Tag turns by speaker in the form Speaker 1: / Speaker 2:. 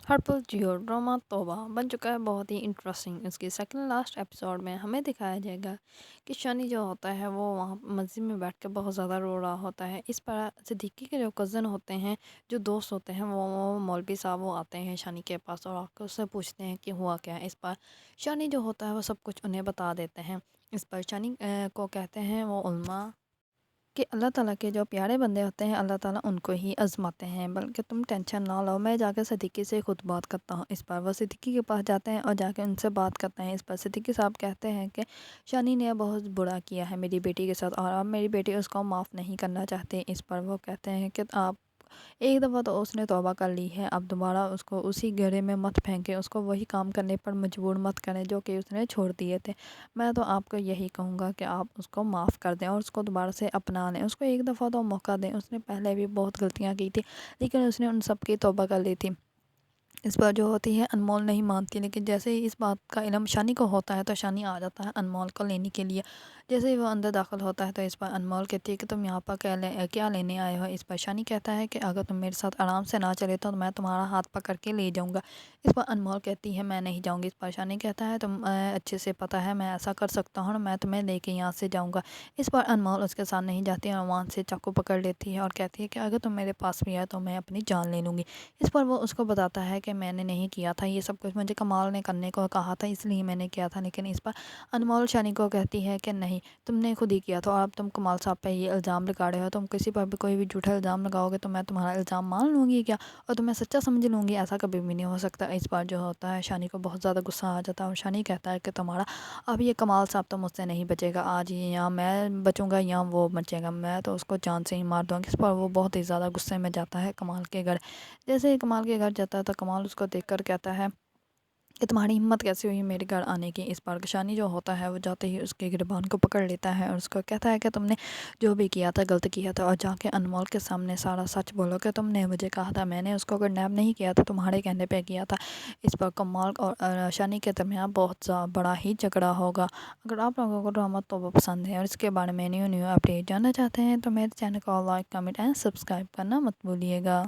Speaker 1: ہر پل Jio drama توبہ بن چکا ہے بہت ہی انٹرسٹنگ۔ اس کی سیکنڈ لاسٹ ایپیسوڈ میں ہمیں دکھایا جائے گا کہ شانی جو ہوتا ہے وہ وہاں مسجد میں بیٹھ کے بہت زیادہ رو رہا ہوتا ہے۔ اس پر صدیقی کے جو کزن ہوتے ہیں، جو دوست ہوتے ہیں، وہ مولوی صاحب وہ آتے ہیں شانی کے پاس اور آ کے اس سے پوچھتے ہیں کہ ہوا کیا ہے۔ اس پر شانی جو ہوتا ہے وہ سب کچھ انہیں بتا دیتے ہیں۔ اس پر شانی کو کہتے ہیں وہ علماء کہ اللہ تعالیٰ کے جو پیارے بندے ہوتے ہیں اللہ تعالیٰ ان کو ہی آزماتے ہیں، بلکہ تم ٹینشن نہ لو، میں جا کے صدیقی سے خود بات کرتا ہوں۔ اس پر وہ صدیقی کے پاس جاتے ہیں اور جا کے ان سے بات کرتے ہیں۔ اس پر صدیقی صاحب کہتے ہیں کہ شانی نے بہت برا کیا ہے میری بیٹی کے ساتھ اور اب میری بیٹی اس کو معاف نہیں کرنا چاہتی۔ اس پر وہ کہتے ہیں کہ آپ ایک دفعہ تو اس نے توبہ کر لی ہے، اب دوبارہ اس کو اسی گہرے میں مت پھینکیں، اس کو وہی کام کرنے پر مجبور مت کریں جو کہ اس نے چھوڑ دیے تھے۔ میں تو آپ کو یہی کہوں گا کہ آپ اس کو معاف کر دیں اور اس کو دوبارہ سے اپنا لیں، اس کو ایک دفعہ تو موقع دیں۔ اس نے پہلے بھی بہت غلطیاں کی تھی لیکن اس نے ان سب کی توبہ کر لی تھی۔ اس پر جو ہوتی ہے انمول نہیں مانتی، لیکن جیسے ہی اس بات کا علم شانی کو ہوتا ہے تو شانی آ جاتا ہے انمول کو لینے کے لیے۔ جیسے ہی وہ اندر داخل ہوتا ہے تو اس پر انمول کہتی ہے کہ تم یہاں پر کیا لینے آئے ہو۔ اس پر شانی کہتا ہے کہ اگر تم میرے ساتھ آرام سے نہ چلے تو میں تمہارا ہاتھ پکڑ کے لے جاؤں گا۔ اس پر انمول کہتی ہے میں نہیں جاؤں گی۔ اس پر شانی کہتا ہے تم اچھے سے پتہ ہے میں ایسا کر سکتا ہوں، میں تمہیں لے کے یہاں سے جاؤں گا۔ اس پر انمول اس کے ساتھ نہیں جاتی اور وہاں سے چاقو پکڑ لیتی ہے اور کہتی ہے کہ اگر تم میرے پاس بھی آئے تو میں اپنی جان لے لوں گی۔ اس پر وہ اس کو بتاتا ہے کہ میں نے نہیں کیا تھا، یہ سب کچھ مجھے کمال نے کرنے کو کہا تھا اس لیے میں نے کیا تھا۔ لیکن اس پر انمول شانی کو کہتی ہے کہ نہیں، تم نے خود ہی کیا تھا اور اب تم کمال صاحب پہ یہ الزام لگا رہے ہو، تم کسی پر بھی کوئی بھی جھوٹا الزام لگاؤ گے تو میں تمہارا الزام مان لوں گی کیا اور تمہیں سچا سمجھ لوں گی، ایسا کبھی بھی نہیں ہو سکتا۔ اس بار جو ہوتا ہے شانی کو بہت زیادہ غصہ آ جاتا ہے اور شانی کہتا ہے کہ تمہارا اب یہ کمال صاحب تو مجھ سے نہیں بچے گا، آج ہی یا میں بچوں گا یا وہ بچے گا، میں تو اس کو جان سے ہی مار دوں گی۔ اس پر وہ بہت ہی زیادہ غصے میں جاتا ہے کمال کے گھر۔ جیسے ہی کمال کے گھر جاتا ہے تو کمال اس کو دیکھ کر کہتا ہے کہ تمہاری ہمت کیسے ہوئی میرے گھر آنے کی۔ اس پر شانی جو ہوتا ہے وہ جاتے ہی اس کے گریبان کو پکڑ لیتا ہے اور اس کو کہتا ہے کہ تم نے جو بھی کیا تھا غلط کیا تھا اور جا کے انمول کے سامنے سارا سچ بولو کہ تم نے مجھے کہا تھا، میں نے اس کو کڈنیپ نہیں کیا تھا، تمہارے کہنے پہ کیا تھا۔ اس پر کمال اور شانی کے درمیان بہت بڑا ہی جھگڑا ہوگا۔ اگر آپ لوگوں کو ڈرامہ توبہ پسند ہے اور اس کے بارے میں نیو اپڈیٹ جاننا چاہتے ہیں تو میرے چینل کو لائک، کمنٹ اینڈ سبسکرائب کرنا مت بھولیے گا۔